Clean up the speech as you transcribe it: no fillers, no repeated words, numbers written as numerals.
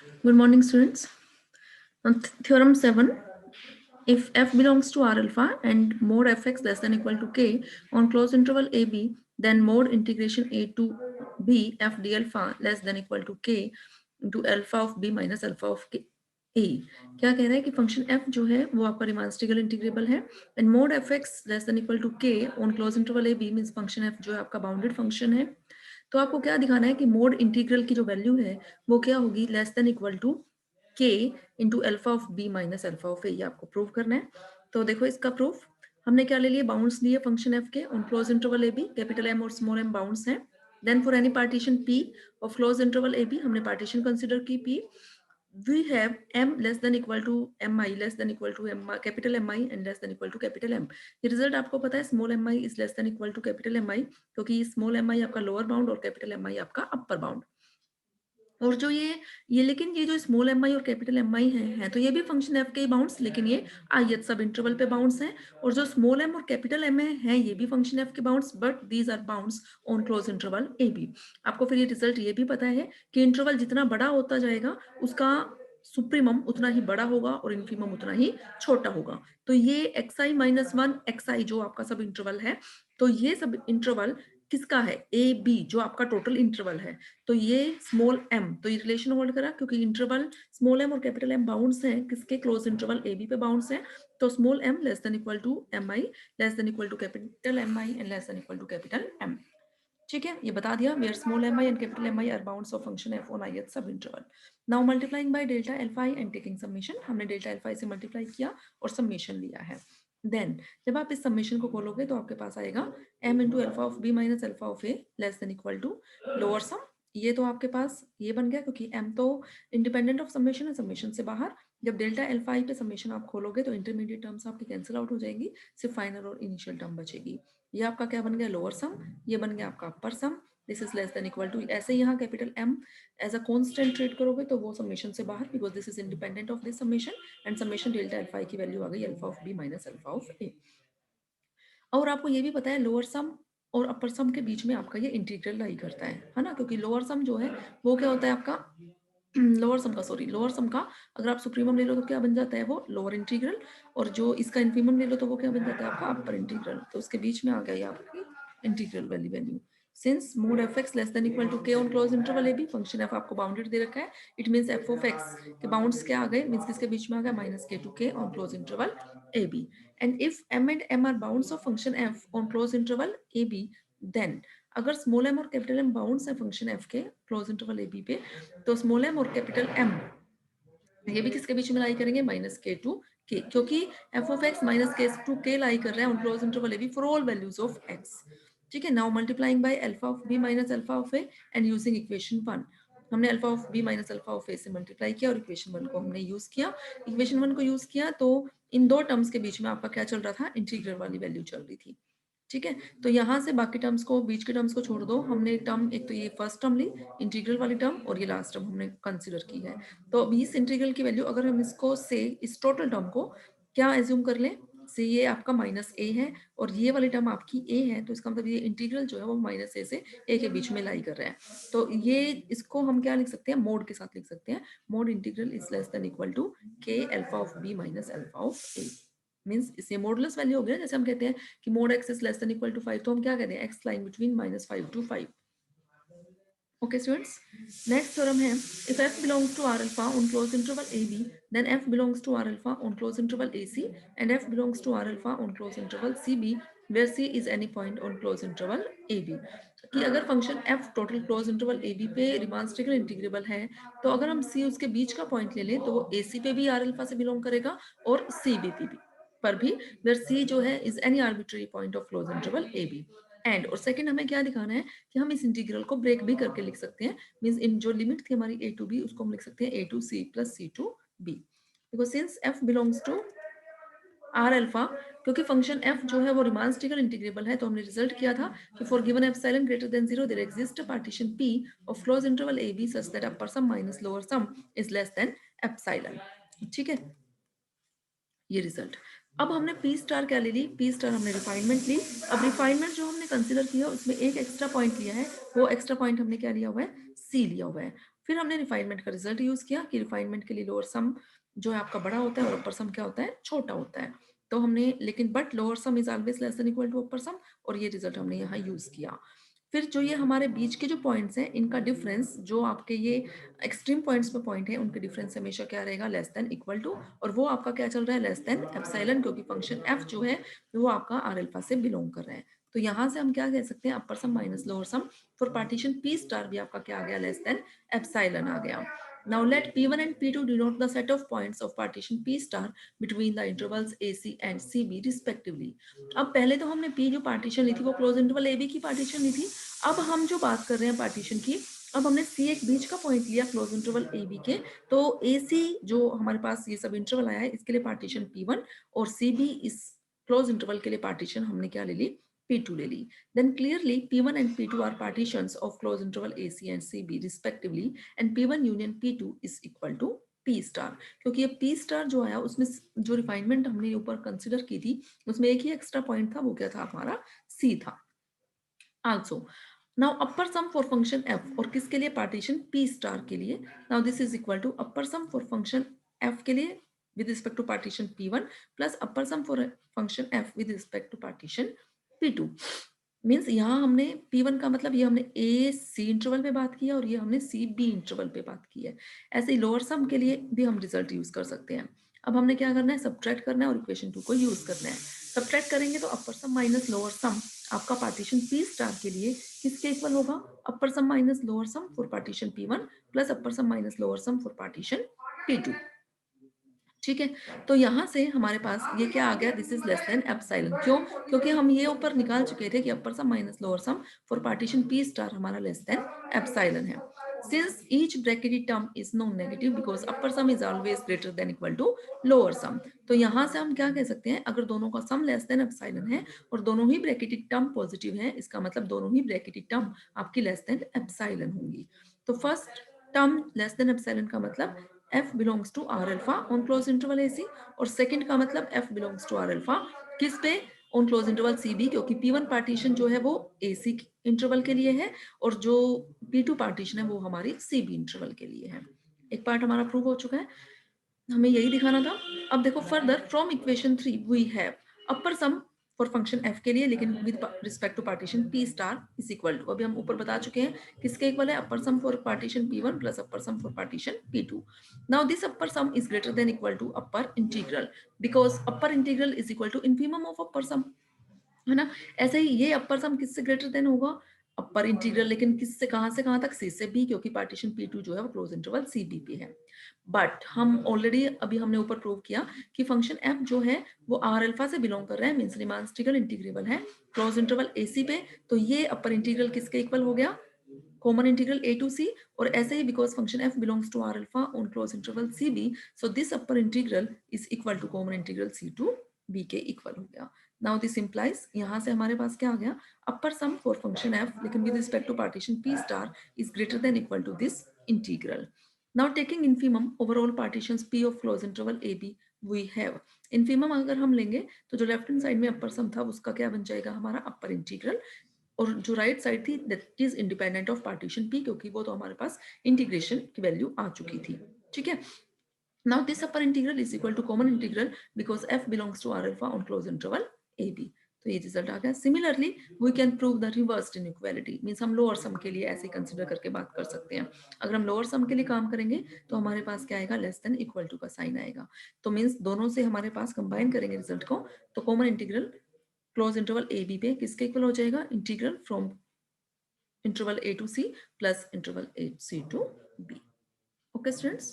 Good morning, students. On theorem 7, if f belongs to R alpha and mod fx less than equal to k on closed interval ab, then mod integration a to b f d alpha less than equal to k into alpha of b minus alpha of k a. क्या कह रहा है कि function f जो है वो आपका Riemann integral integrable है and mod fx less than equal to k on close interval a b means function f जो है आपका बाउंडेड फंक्शन है। तो आपको क्या दिखाना है कि मोड इंटीग्रल की जो वैल्यू है वो क्या होगी, less than equal to k into alpha of b minus alpha of a, ये आपको प्रूव करना है। तो देखो इसका प्रूफ हमने क्या ले लिया, बाउंड्स लिए फंक्शन f के on close interval a b, capital M और स्मॉल m बाउंड्स हैं। Then for any partition p of close interval a b, हमने पार्टीशन कंसीडर की p, we have m less than equal to mi less than equal to m capital Mi and less than equal to capital M। ये result आपको पता है, small mi is less than equal to capital Mi, क्योंकि small mi आपका lower bound और capital Mi आपका upper bound. और जो ये लेकिन ये जो स्मॉल एम आई और कैपिटल एम आई है तो ये भी फंक्शन एफ के बाउंड्स, लेकिन ये ith सब इंटरवल पे बाउंड्स हैं। और जो स्मॉल एम और कैपिटल एम है ये भी फंक्शन एफ के bounds, but these are bounds on close interval a b. आपको फिर ये रिजल्ट ये भी पता है कि इंटरवल जितना बड़ा होता जाएगा उसका सुप्रीमम उतना ही बड़ा होगा और इन्फीमम उतना ही छोटा होगा। तो ये xi माइनस वन xi जो आपका सब इंटरवल है, तो ये सब इंटरवल किसका है, ए बी जो आपका टोटल इंटरवल है। तो ये स्मॉल m, तो ये रिलेशन होल्ड करा क्योंकि इंटरवल स्मॉल m और कैपिटल M बाउंड्स हैं किसके, क्लोज इंटरवल ए बी पे बाउंड्स हैं। तो small m less than equal to m i less than equal to capital M i and less than equal to capital M। ठीक है, ये बता दिया where small mi and capital Mi are bounds of function f on ith subinterval. Now multiplying by delta alpha i and taking summation, हमने delta alpha i से multiply किया और summation लिया है। देन जब आप इस समेशन को खोलोगे तो आपके पास आएगा m into alpha of b minus alpha of a less than equal to lower sum. ये तो आपके पास ये बन गया क्योंकि m तो इंडिपेंडेंट ऑफ समेशन है, समेशन से बाहर। जब डेल्टा अल्फा i पे समेशन आप खोलोगे तो इंटरमीडिएट टर्म्स आपकी कैंसिल आउट हो जाएंगी, सिर्फ फाइनल और इनिशियल टर्म बचेगी। ये आपका क्या बन गया, लोअर सम, ये बन गया आपका upper sum, this is less than equal to. ऐसे यहाँ capital M as a constant treat करोगे तो वो समेशन से बाहर, because this is independent of this summation and summation delta alpha i की वैल्यू आ गई alpha of b minus alpha of a। और आपको ये भी पता है लोअर सम और अपर सम के बीच में आपका ये इंटीग्रल लाई करता है ना, क्योंकि लोअर सम जो है वो क्या होता है आपका लोअर सम का अगर आप सुप्रीमम ले लो तो क्या बन जाता है वो लोअर इंटीग्रल, और जो इसका इन्फीमम ले लो तो वो क्या बन जाता है आपका अपर इंटीग्रल। तो उसके बीच में आ गया ये आपकी इंटीग्रल वाली value. Since mod f x less than equal to k on close interval a b, function f आपको बाउंडेड दे रखा है, it means f of x के बाउंड्स क्या आ गए, मींस किसके बीच में आ गया, minus k to k on close interval a b. And if m and m are bounds of function f on close interval a b, then अगर small m और capital M bounds है function f के close interval a b पे, तो small m और capital M ये भी किसके बीच में लाई करेंगे, माइनस के टू के, क्योंकि f of x minus k to k lie कर रहे हैं on close interval a b for all values of x. ठीक है, now multiplying by alpha of b minus alpha of a and using equation one, हमने alpha of b minus alpha of a से multiply किया और equation one को हमने use किया। Equation one को यूज किया तो इन दो टर्म्स के बीच में आपका क्या चल रहा था, इंटीग्रल वाली वैल्यू चल रही थी। ठीक है, तो यहाँ से बाकी टर्म्स को, बीच के टर्म्स को छोड़ दो, हमने टर्म एक तो ये फर्स्ट टर्म ली इंटीग्रल वाली टर्म और ये लास्ट टर्म हमने कंसीडर की है। तो अभी इस इंटीग्रल की वैल्यू अगर हम इसको से इस टोटल टर्म को क्या एज्यूम कर लें, से ये आपका माइनस ए है और ये वाली टर्म आपकी ए है, तो इसका मतलब ये इंटीग्रल जो है वो माइनस ए से ए के बीच में लाई कर रहा है। तो ये इसको हम क्या लिख सकते हैं, मोड के साथ लिख सकते हैं, mod integral is less than equal to k alpha of b minus alpha of a. Means इससे मॉडुलस वैल्यू हो गया, जैसे हम कहते हैं कि mod x is less than equal to 5, तो हम क्या कहते हैं, x line between -5 to 5। Okay students, next theorem है, if f belongs to R alpha on closed interval AB, then f belongs to R alpha on closed interval AC and f belongs to R alpha on closed interval CB where C is any point on closed interval AB। कि अगर function f total close interval AB पे Riemann integral integrable है, तो अगर हम C उसके बीच का point ले लें तो वो AC पे भी R अल्फा से बिलोंग करेगा और CB पे भी पर भी, वेयर C जो है is any arbitrary point of close interval AB। And और सेकंड हमें क्या दिखाना है कि हम इस इंटीग्रल को ब्रेक भी करके लिख सकते हैं, मींस इन जो लिमिट थी हमारी a टू b उसको हम लिख सकते हैं a to c plus c to b। देखो since f belongs to r alpha, क्योंकि फंक्शन f जो है वो रीमान इंटीग्रल इंटीग्रेबल है, तो हमने रिजल्ट किया था कि for given epsilon greater than 0 there exist a partition p of close interval a b such that upper sum minus lower sum is less than epsilon. ठीक है, ये रिजल्ट। अब हमने पी स्टार क्या ले ली, पी स्टार हमने refinement ली। अब refinement जो हमने कंसीडर किया उसमें एक एक्स्ट्रा पॉइंट लिया है, वो एक्स्ट्रा पॉइंट हमने क्या लिया हुआ है, सी लिया हुआ है। फिर हमने रिफाइनमेंट का रिजल्ट यूज किया कि रिफाइनमेंट के लिए लोअर सम जो है आपका बड़ा होता है और अपर सम क्या होता है, छोटा होता है। तो हमने लेकिन but lower sum is always less than equal to upper sum, और ये रिजल्ट हमने यहाँ यूज किया। फिर जो ये हमारे बीच के जो पॉइंट्स हैं इनका डिफरेंस, जो आपके ये एक्सट्रीम पॉइंट्स पे पॉइंट है उनके डिफरेंस हमेशा क्या रहेगा, लेस देन इक्वल टू, और वो आपका क्या चल रहा है, लेस देन एप्सिलॉन, क्योंकि फंक्शन एफ जो है वो आपका आर अल्फा से बिलोंग कर रहा है। तो यहाँ से हम क्या कह सकते हैं, upper sum minus lower sum for partition p star भी आपका क्या आ गया, लेस देन एप्सिलॉन आ गया। Now let P1 and P2 denote the set of points of partition P star between the intervals AC and CB respectively. अब पहले तो हमने P जो पार्टीशन ली थी वो क्लोज इंटरवल AB की पार्टीशन ली थी। अब हम जो बात कर रहे हैं पार्टीशन की, अब हमने C एक बीच का पॉइंट लिया क्लोज इंटरवल AB के, तो AC जो हमारे पास ये सब इंटरवल आया है इसके लिए पार्टीशन P1, और CB इस क्लोज इंटरवल के लिए पार्टीशन हमने क्या ले ली, P2 ले ली। Then clearly P1 and P2 are partitions of closed interval AC and CB respectively, and P1 union P2 is equal to P star, क्योंकि ये P star जो आया उसमें जो रिफाइनमेंट हमने ऊपर कंसिडर की थी उसमें एक ही एक्स्ट्रा पॉइंट था, वो क्या था हमारा, C था। Also now upper sum for function f, और किसके लिए, पार्टीशन P star के लिए। now this is equal to upper sum for function f के लिए with respect to partition P1 plus upper sum for function f with respect to partition P2। Means यहाँ हमने P1 का मतलब ये हमने A C इंटरवल पे बात किया और ये हमने C B इंटरवल पे बात की है। ऐसे ही लोअर सम के लिए भी हम रिजल्ट यूज कर सकते हैं। अब हमने क्या करना है, सब्ट्रैक्ट करना है और इक्वेशन 2 को यूज करना है। सब्ट्रैक्ट करेंगे तो अपर सम माइनस लोअर सम आपका पार्टीशन P स्टार के लिए किसके इक्वल होगा, upper sum minus lower sum for partition P1 plus upper sum minus lower sum for partition P2। ठीक है, तो यहाँ से हमारे पास ये क्या आ गया, this is less than epsilon. क्यों, क्योंकि हम ये ऊपर निकाल चुके थे कि upper sum minus lower sum for partition P star हमारा लेस देन एप्सिलॉन है। Since each bracketed term is non negative because upper sum is always greater than equal to lower sum, तो यहाँ से हम क्या कह सकते हैं, अगर दोनों का सम लेस देन एप्सिलॉन है और दोनों ही ब्रैकेटेड टर्म पॉजिटिव है, इसका मतलब दोनों ही ब्रैकेटेड टर्म आपकी लेस देन एप्सिलॉन होंगी। तो first term less than epsilon का मतलब f belongs to r alpha on closed interval AC, और सेकंड का मतलब f belongs to r alpha किस पे, on closed interval CB, क्योंकि P1 पार्टीशन जो है वो AC इंटरवल के लिए है और जो P2 पार्टीशन है वो हमारी CB इंटरवल के लिए है। एक पार्ट हमारा प्रूव हो चुका है, हमें यही दिखाना था। अब देखो further from equation 3 we have upper sum for function f के लिए लेकिन with respect to partition P star is equal to, अभी हम ऊपर बता चुके हैं किसके इक्वल है, upper sum for partition P1 plus upper sum for partition P2। Now this upper sum is greater than equal to upper integral because upper integral is equal to infimum of upper sum, है ना। ऐसे ही ये अपर सम किससे greater than होगा, upper integral, लेकिन किससे कहां से कहां तक, सी से बी, क्योंकि पार्टीशन P2 जो है वो क्लोज इंटरवल सी बी पे है। बट हम ऑलरेडी अभी हमने ऊपर प्रूव किया कि फंक्शन f जो है वो आर अल्फा से बिलोंग कर रहा है, मींस रीमांस्टिकल इंटीग्रेबल है क्लोज इंटरवल AC पे, तो ये अपर इंटीग्रल किसके इक्वल हो गया, common integral A to C। और ऐसे ही because function f belongs to R alpha on close interval CB, so this upper integral is equal to common integral C to B के equal हो गया। Now this implies, यहाँ से हमारे पास क्या आ गया, upper sum for function f लेकिन with respect to partition P star is greater than equal to this integral. Now taking infimum over all partitions P of closed interval AB we have infimum अगर हम लेंगे तो जो left hand side में अपर सम था उसका क्या बन जाएगा हमारा अपर इंटीग्रल, और जो राइट साइड थी that is independent of partition P, क्योंकि वो तो हमारे पास इंटीग्रेशन की वैल्यू आ चुकी थी। ठीक है, now this upper integral is equal to common integral because f belongs to r alpha on closed interval AB। तो ये रिजल्ट आ गया। Similarly we can prove the reversed inequality, means हम लोअर सम के लिए ऐसे कंसीडर करके बात कर सकते हैं। अगर हम लोअर सम के लिए काम करेंगे तो हमारे पास क्या आएगा, लेस देन इक्वल टू का साइन आएगा। तो मींस दोनों से हमारे पास कंबाइन करेंगे रिजल्ट को, तो common integral close interval AB पे किसके इक्वल हो जाएगा, integral from interval A to C plus interval C to B। Okay students.